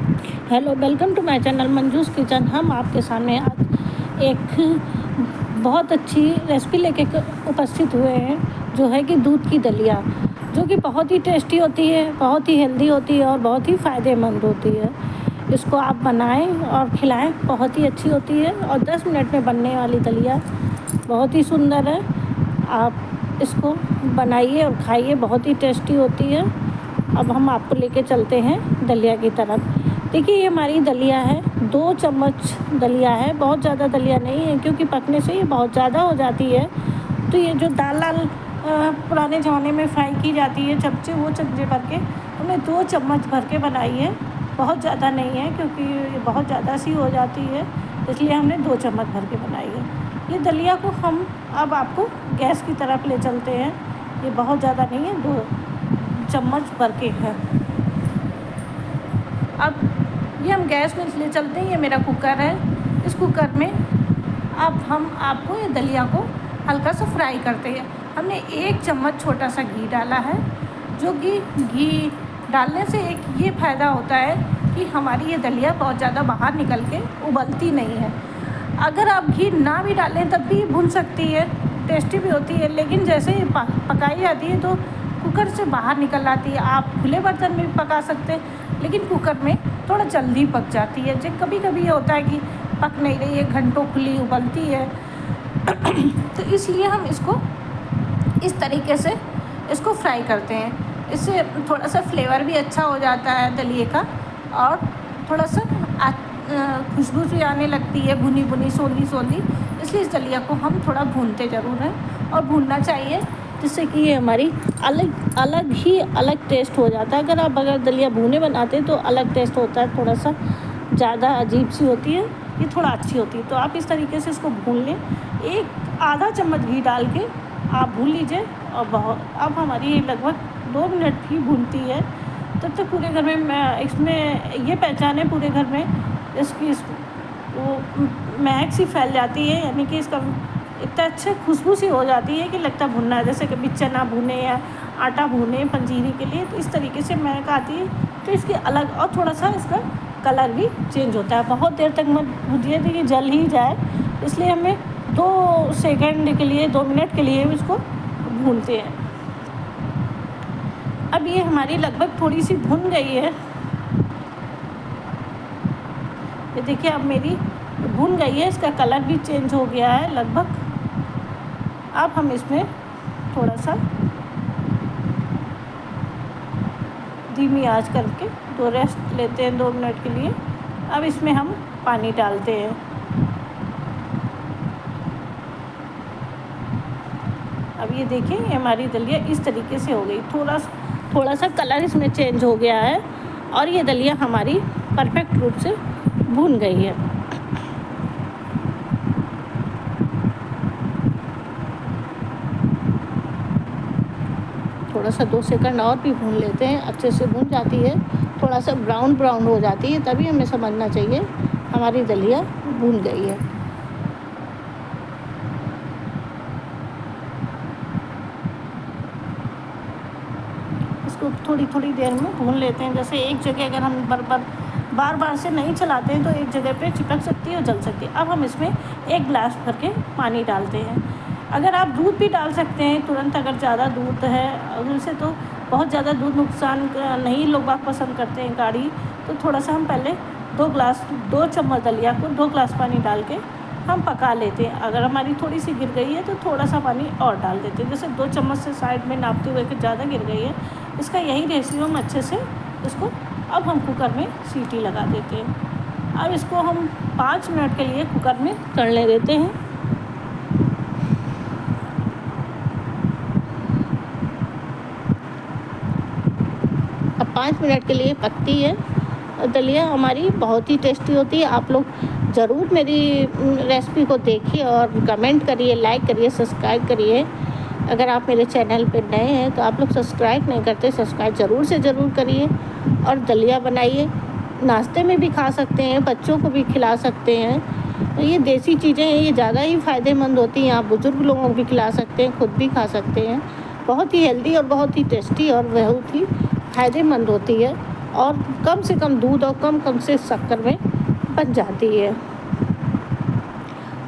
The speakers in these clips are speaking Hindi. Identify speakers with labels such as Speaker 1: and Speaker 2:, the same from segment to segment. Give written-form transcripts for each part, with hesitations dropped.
Speaker 1: Hello, welcome to my channel Manju's kitchen. हम आपके सामने आज एक बहुत अच्छी रेसिपी लेके उपस्थित हुए हैं, जो है कि दूध की दलिया, जो कि बहुत ही टेस्टी होती है, बहुत ही हेल्दी होती है और बहुत ही फ़ायदेमंद होती है। इसको आप बनाएं और खिलाएं, बहुत ही अच्छी होती है और 10 मिनट में बनने वाली दलिया बहुत ही सुंदर है। आप इसको बनाइए और खाइए, बहुत ही टेस्टी होती है। अब हम आपको लेके चलते हैं दलिया की तरफ। देखिए, ये हमारी दलिया है, 2 चम्मच दलिया है, बहुत ज़्यादा दलिया नहीं है क्योंकि पकने से ये बहुत ज़्यादा हो जाती है। तो ये जो दाल पुराने ज़माने में फ्राई की जाती है चमचे, वो चमचे भर के हमने 2 चम्मच भर के बनाई है। बहुत ज़्यादा नहीं है क्योंकि ये बहुत ज़्यादा सी हो जाती है, इसलिए हमने 2 चम्मच भर के बनाई है। ये दलिया को हम अब आपको गैस की तरफ ले चलते हैं। ये बहुत ज़्यादा नहीं है, 2 चम्मच भर के है। अब ये हम गैस में ले चलते हैं। ये मेरा कुकर है। इस कुकर में अब हम आपको ये दलिया को हल्का सा फ्राई करते हैं। हमने 1 चम्मच छोटा सा घी डाला है, जो कि घी डालने से एक ये फ़ायदा होता है कि हमारी ये दलिया बहुत ज़्यादा बाहर निकल के उबलती नहीं है। अगर आप घी ना भी डालें तब भी भुन सकती है, टेस्टी भी होती है, लेकिन जैसे ही पकाई जाती है तो कुकर से बाहर निकल आती है। आप खुले बर्तन में भी पका सकते हैं, लेकिन कुकर में थोड़ा जल्दी पक जाती है। जो कभी कभी ये होता है कि पक नहीं रही है, घंटों खुली उबलती है तो इसलिए हम इसको इस तरीके से इसको फ्राई करते हैं। इससे थोड़ा सा फ्लेवर भी अच्छा हो जाता है दलिए का, और थोड़ा सा खुशबू भी आने लगती है, भुनी भुनी सोंधी सोंधी। इसलिए इस दलिया को हम थोड़ा भूनते ज़रूर हैं और भूनना चाहिए, जिससे कि ये हमारी अलग टेस्ट हो जाता है। अगर दलिया भुने बनाते हैं तो अलग टेस्ट होता है, थोड़ा सा ज़्यादा अजीब सी होती है, ये थोड़ा अच्छी होती है। तो आप इस तरीके से इसको भून लें। आधा चम्मच घी डाल के आप भून लीजिए। और अब हमारी ये लगभग 2 मिनट ही भूनती है। तब तक पूरे घर में इसमें ये पहचान है, पूरे घर में इसकी वो महक सी फैल जाती है, यानी कि इसका इतना अच्छा खुशबू सी हो जाती है कि लगता है भुनना है। जैसे कभी चना भुने या आटा भुने पंजीरी के लिए, तो इस तरीके से महक आती है। तो इसकी अलग, और थोड़ा सा इसका कलर भी चेंज होता है। बहुत देर तक मत भूनिए कि जल ही जाए, इसलिए हमें 2 सेकंड के लिए, 2 मिनट के लिए इसको भूनते हैं। अब ये हमारी लगभग थोड़ी सी भुन गई है। ये देखिए, अब मेरी भुन गई है, इसका कलर भी चेंज हो गया है लगभग। अब हम इसमें थोड़ा सा धीमी आंच करके 2 रेस्ट लेते हैं 2 मिनट के लिए। अब इसमें हम पानी डालते हैं। अब ये देखिए, हमारी दलिया इस तरीके से हो गई। थोड़ा सा कलर इसमें चेंज हो गया है और ये दलिया हमारी परफेक्ट रूप से भून गई है। थोड़ा सा 2 सेकंड और भी भून लेते हैं, अच्छे से भून जाती है। थोड़ा सा ब्राउन हो जाती है, तभी हमें समझना चाहिए हमारी दलिया भून गई है। इसको थोड़ी देर में भून लेते हैं। जैसे एक जगह अगर हम बार से नहीं चलाते हैं तो एक जगह पे चिपक सकती है और जल सकती है। अब हम इसमें 1 गिलास भर के पानी डालते हैं। अगर आप दूध भी डाल सकते हैं तुरंत, अगर ज़्यादा दूध है। उनसे तो बहुत ज़्यादा दूध नुकसान नहीं लोग बाग पसंद करते हैं, गाढ़ी। तो थोड़ा सा हम पहले 2 चम्मच दलिया को 2 गिलास पानी डाल के हम पका लेते हैं। अगर हमारी थोड़ी सी गिर गई है तो थोड़ा सा पानी और डाल देते हैं। जैसे 2 चम्मच से साइड में नापते हुए कि ज़्यादा गिर गई है, इसका यही रेशियो हम अच्छे से इसको अब हम कुकर में सीटी लगा देते हैं। अब इसको हम 5 मिनट के लिए कुकर में तड़ने देते हैं। अब 5 मिनट के लिए पकती है दलिया, हमारी बहुत ही टेस्टी होती है। आप लोग ज़रूर मेरी रेसिपी को देखिए और कमेंट करिए, लाइक करिए, सब्सक्राइब करिए। अगर आप मेरे चैनल पे नए हैं तो आप लोग सब्सक्राइब नहीं करते, सब्सक्राइब ज़रूर करिए और दलिया बनाइए। नाश्ते में भी खा सकते हैं, बच्चों को भी खिला सकते हैं। तो ये देसी चीज़ें हैं, ये ज़्यादा ही फ़ायदेमंद होती हैं। आप बुज़ुर्ग लोगों को भी खिला सकते हैं, खुद भी खा सकते हैं। बहुत ही हेल्दी और बहुत ही टेस्टी और बहुत ही फ़ायदेमंद होती है। और कम से कम दूध और कम से शक्कर में बन जाती है।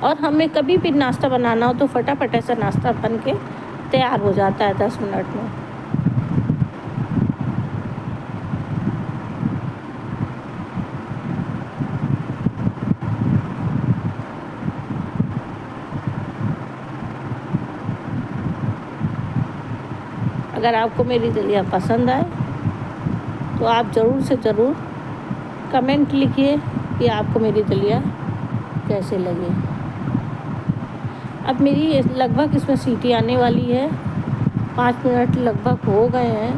Speaker 1: और हमें कभी भी नाश्ता बनाना हो तो फटाफट ऐसा नाश्ता बन के तैयार हो जाता है 10 मिनट में। अगर आपको मेरी दलिया पसंद आए तो आप ज़रूर से ज़रूर कमेंट लिखिए कि आपको मेरी दलिया कैसे लगी। अब मेरी लगभग इसमें सीटी आने वाली है, 5 मिनट लगभग हो गए हैं।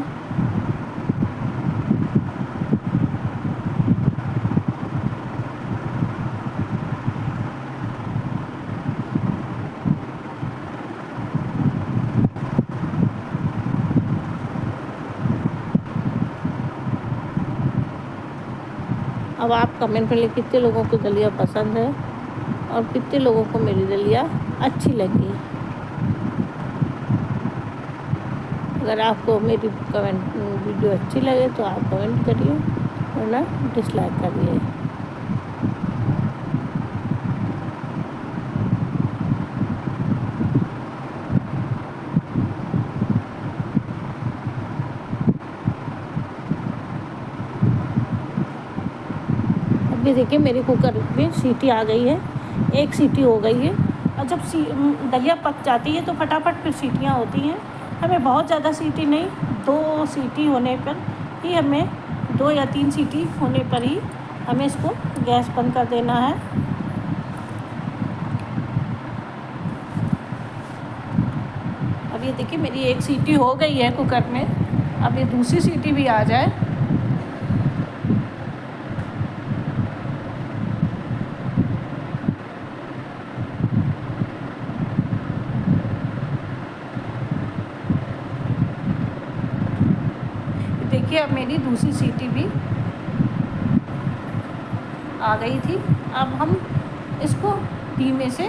Speaker 1: अब आप कमेंट में लिख कितने लोगों को दलिया पसंद है और कितने लोगों को मेरी दलिया अच्छी लगी। अगर आपको मेरी कमेंट वीडियो अच्छी लगे तो आप कमेंट करिए, वरना डिसलाइक करिए। अभी देखिए मेरे कुकर में सीटी आ गई है, 1 सीटी हो गई है। और जब दलिया पक जाती है तो फटाफट फिर सीटियाँ होती हैं। हमें बहुत ज़्यादा सीटी नहीं, 2 सीटी होने पर ही हमें 2 या 3 सीटी होने पर ही हमें इसको गैस बंद कर देना है। अब ये देखिए मेरी 1 सीटी हो गई है कुकर में। अब ये दूसरी सीटी भी आ जाए। देखिए अब मेरी दूसरी सीटी भी आ गई थी। अब हम इसको धीमे से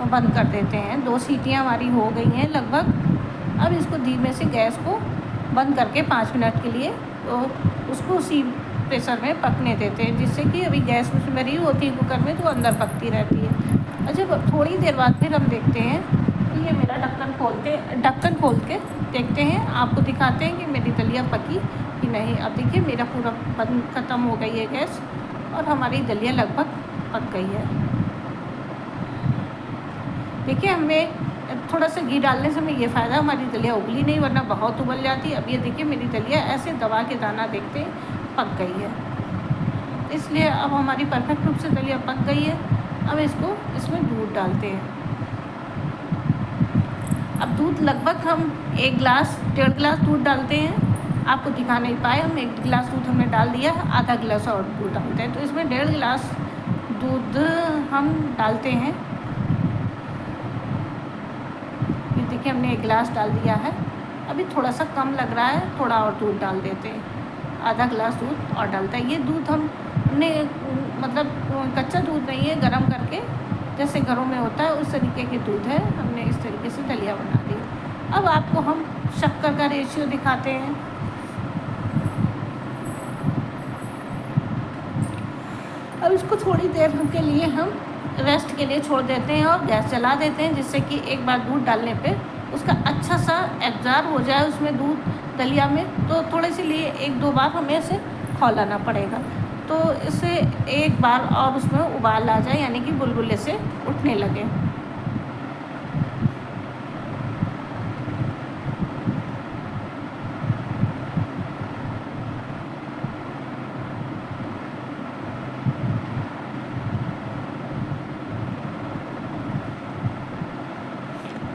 Speaker 1: बंद कर देते हैं। 2 सीटियाँ हमारी हो गई हैं लगभग। अब इसको धीमे से गैस को बंद करके 5 मिनट के लिए तो उसको उसी प्रेशर में पकने देते हैं, जिससे कि अभी गैस उसमें भरी होती है कुकर में तो अंदर पकती रहती है। अच्छा, थोड़ी देर बाद फिर हम देखते हैं कि ये मेरा ढक्कन खोल के देखते हैं, आपको दिखाते हैं कि मेरी दलिया पकी कि नहीं। अब देखिए मेरा पूरा बंद ख़त्म हो गई है गैस और हमारी दलिया लगभग पक गई है। देखिए हमें थोड़ा सा घी डालने से हमें ये फ़ायदा, हमारी दलिया उबली नहीं, वरना बहुत उबल जाती। अब ये देखिए मेरी दलिया ऐसे दबा के दाना देखते पक गई है, इसलिए अब हमारी परफेक्ट रूप से दलिया पक गई है। अब इसमें दूध डालते हैं। अब दूध लगभग हम 1 गिलास 1.5 गिलास दूध डालते हैं। आपको दिखा नहीं पाए, हम 1 गिलास दूध हमने डाल दिया, आधा गिलास और दूध डालते हैं, तो इसमें 1.5 गिलास दूध हम डालते हैं। ये देखिए हमने 1 गिलास डाल दिया है। अभी थोड़ा सा कम लग रहा है, थोड़ा और दूध डाल देते हैं, आधा गिलास दूध और डालता है। ये दूध हमने मतलब कच्चा दूध नहीं है, गरम करके जैसे घरों में होता है उस तरीके के दूध है। हमने इस तरीके से दलिया बना दी। अब आपको हम शक्कर का रेशियो दिखाते हैं। अब इसको थोड़ी देर के लिए हम रेस्ट के लिए छोड़ देते हैं और गैस जला देते हैं, जिससे कि एक बार दूध डालने पे उसका अच्छा सा एब्ज़ॉर्ब हो जाए उसमें दूध दलिया में। तो थोड़े से लिए 1-2 बार हमें इसे खौलाना पड़ेगा, तो इसे एक बार और उसमें उबाल आ जाए, यानी कि बुलबुले से उठने लगे।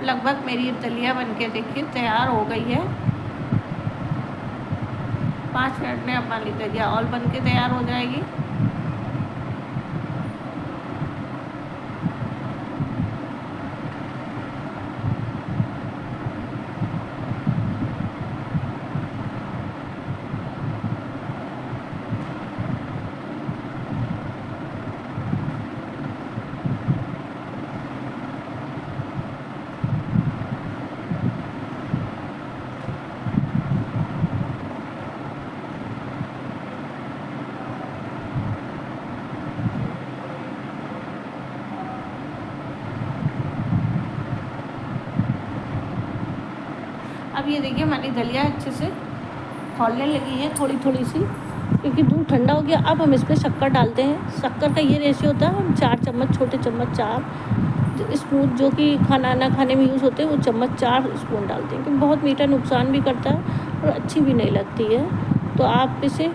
Speaker 1: लगभग मेरी दलिया बनके देखिए तैयार हो गई है। 5 मिनट में हमारी दलिया और बनके तैयार हो जाएगी। अब ये देखिए हमारी दलिया अच्छे से खौलने लगी है थोड़ी थोड़ी सी, क्योंकि दूध ठंडा हो गया। अब हम इसमें शक्कर डालते हैं। शक्कर का ये रेशियो होता है, हम 4 चम्मच, छोटे चम्मच 4 स्पून, जो कि खाना खाने में यूज़ होते हैं, वो चम्मच 4 स्पून डालते हैं, क्योंकि बहुत मीठा नुकसान भी करता है और अच्छी भी नहीं लगती है। तो आप इसे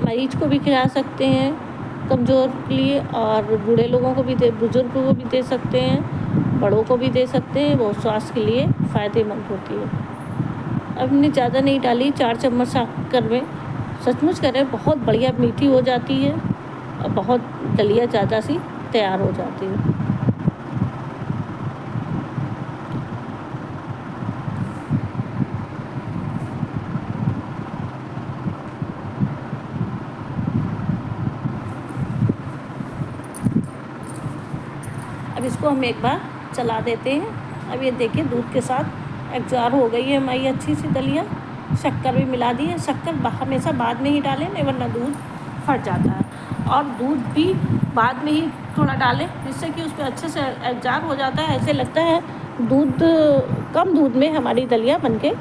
Speaker 1: मरीज को भी खिला सकते हैं कमज़ोर के लिए, और बूढ़े लोगों को भी बुज़ुर्ग को भी दे सकते हैं, बड़ों को भी दे सकते हैं। वो स्वास्थ्य के लिए फ़ायदेमंद होती है। अब हमने ज़्यादा नहीं डाली, 4 चम्मच शक्कर में सचमुच करें बहुत बढ़िया मीठी हो जाती है और बहुत दलिया ज़्यादा सी तैयार हो जाती है। अब इसको हम एक बार चला देते हैं। अब ये देखिए दूध के साथ एग्जार हो गई है हमारी अच्छी सी दलिया। शक्कर भी मिला दी है। शक्कर हमेशा बाद में ही डालें, नहीं वरना दूध फट जाता है। और दूध भी बाद में ही थोड़ा डालें, जिससे कि उस पर अच्छे से एग्जार हो जाता है। ऐसे लगता है दूध, कम दूध में हमारी दलिया बनके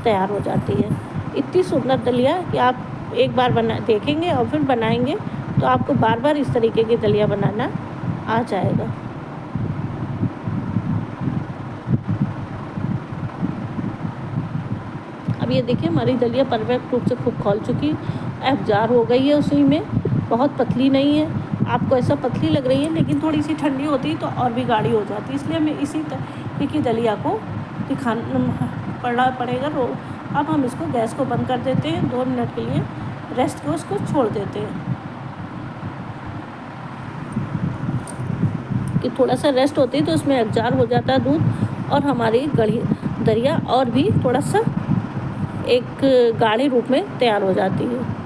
Speaker 1: तैयार हो जाती है। इतनी सुंदर दलिया कि आप एक बार देखेंगे और फिर बनाएंगे तो आपको बार बार इस तरीके की दलिया बनाना आ जाएगा। अब ये देखिए हमारी दलिया परफेक्ट रूप से खूब खौल चुकी, एग्जार हो गई है उसी में, बहुत पतली नहीं है। आपको ऐसा पतली लग रही है, लेकिन थोड़ी सी ठंडी होती तो और भी गाढ़ी हो जाती। इसलिए हमें इसी तरह की दलिया को दिखाना पड़ेगा। अब हम इसको गैस को बंद कर देते हैं, 2 मिनट के लिए रेस्ट को उसको छोड़ देते हैं कि थोड़ा सा रेस्ट होती है तो उसमें एग्जार हो जाता है दूध, और हमारी दलिया और भी थोड़ा सा एक गाढ़े रूप में तैयार हो जाती है।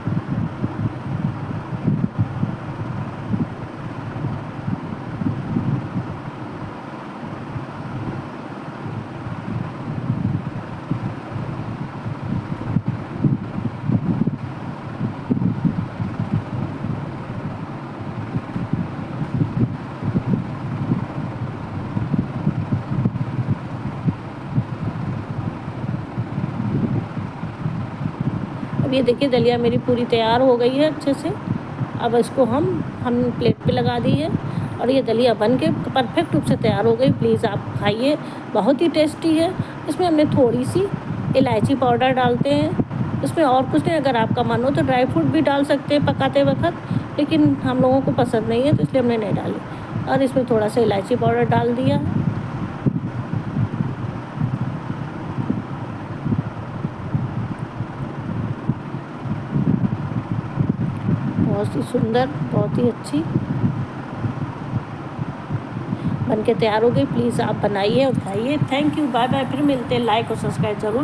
Speaker 1: अब ये देखिए दलिया मेरी पूरी तैयार हो गई है अच्छे से। अब इसको हम प्लेट पे लगा दी है और ये दलिया बन के परफेक्ट रूप से तैयार हो गई। प्लीज़ आप खाइए, बहुत ही टेस्टी है। इसमें हमने थोड़ी सी इलायची पाउडर डालते हैं, इसमें और कुछ नहीं। अगर आपका मन हो तो ड्राई फ्रूट भी डाल सकते हैं पकाते वक्त, लेकिन हम लोगों को पसंद नहीं है तो इसलिए हमने नहीं डाली। और इसमें थोड़ा सा इलायची पाउडर डाल दिया। बहुत ही सुंदर, बहुत ही अच्छी बनके तैयार हो गई। प्लीज़ आप बनाइए और खाइए। Thank you, bye bye. फिर मिलते हैं। लाइक और सब्सक्राइब ज़रूर